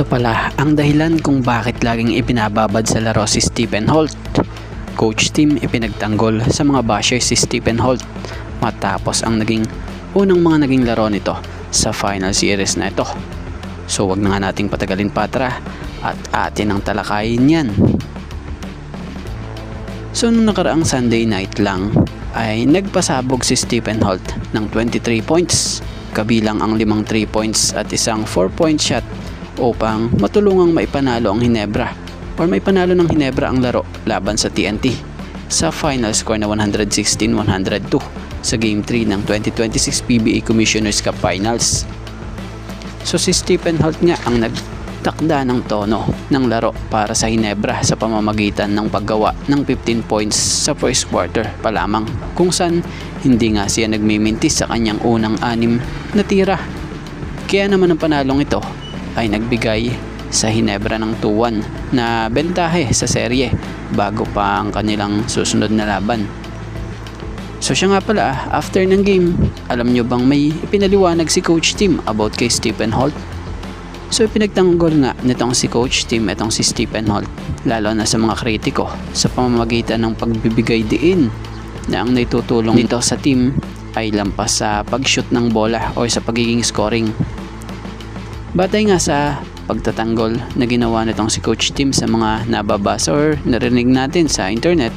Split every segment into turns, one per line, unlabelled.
Ito pala ang dahilan kung bakit laging ipinababad sa laro si Stephen Holt. Coach Tim ipinagtanggol sa mga bashers si Stephen Holt matapos ang unang mga naging laro nito sa final series na ito. So wag na nga nating patagalin pa, tara at atin ang talakayin yan. So nung nakaraang Sunday night lang ay nagpasabog si Stephen Holt ng 23 points, kabilang ang 5 3 points at isang 4-point shot upang matulungang maipanalo ang Ginebra or maipanalo ng Ginebra ang laro laban sa TNT sa final score na 116-102 sa Game 3 ng 2026 PBA Commissioner's Cup Finals. So si Stephen Holt nga ang nagtakda ng tono ng laro para sa Ginebra sa pamamagitan ng paggawa ng 15 points sa first quarter pa lamang, kung saan hindi nga siya nagmimintis sa kanyang unang 6 na tira. Kaya naman ang panalong ito ay nagbigay sa Ginebra ng 2-1 na bentahe sa serye bago pa ang kanilang susunod na laban. So siya nga pala, after ng game, alam nyo bang may ipinaliwanag si Coach Tim about kay Stephen Holt? So ipinagtanggol nga nitong si Coach Tim itong si Stephen Holt, lalo na sa mga kritiko, sa pamamagitan ng pagbibigay diin na ang naitutulong nito sa team ay lampas sa pag-shoot ng bola o sa pagiging scoring. Batay nga sa pagtatanggol na ginawa nitong si Coach Tim sa mga nababasa or narinig natin sa internet,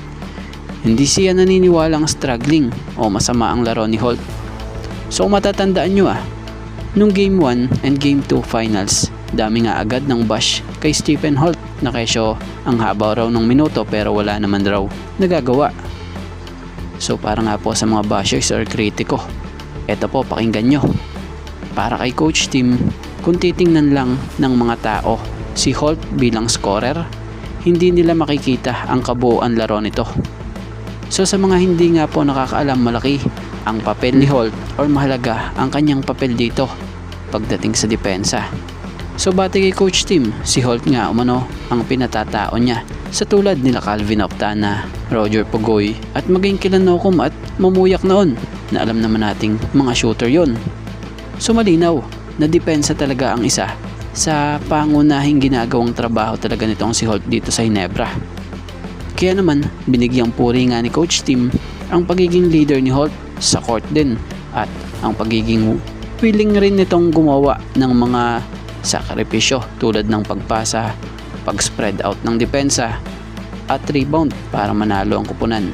hindi siya naniniwalang struggling o masama ang laro ni Holt. So matatandaan nyo nung Game 1 and Game 2 finals, dami nga agad ng bash kay Stephen Holt na kesyo ang haba raw ng minuto pero wala naman raw nagagawa. So para nga po sa mga bashers or kritiko, eto po, pakinggan nyo. Para kay Coach Tim, kung titingnan lang ng mga tao si Holt bilang scorer, hindi nila makikita ang kabuuan laro nito. So sa mga hindi nga po nakakaalam, malaki ang papel ni Holt or mahalaga ang kanyang papel dito pagdating sa depensa. So batay kay Coach Tim, si Holt nga umano ang pinatatao niya sa tulad nila Calvin Optana, Roger Pugoy at maging kila Nokum at Mamuyak noon na alam naman nating mga shooter yon. So malinaw na depensa talaga ang isa sa pangunahing ginagawang trabaho talaga nitong si Holt dito sa Ginebra. Kaya naman binigyang puri nga ni Coach Tim ang pagiging leader ni Holt sa court din at ang pagiging willing rin nitong gumawa ng mga sakripisyo tulad ng pagpasa, pag-spread out ng depensa at rebound para manalo ang kupunan.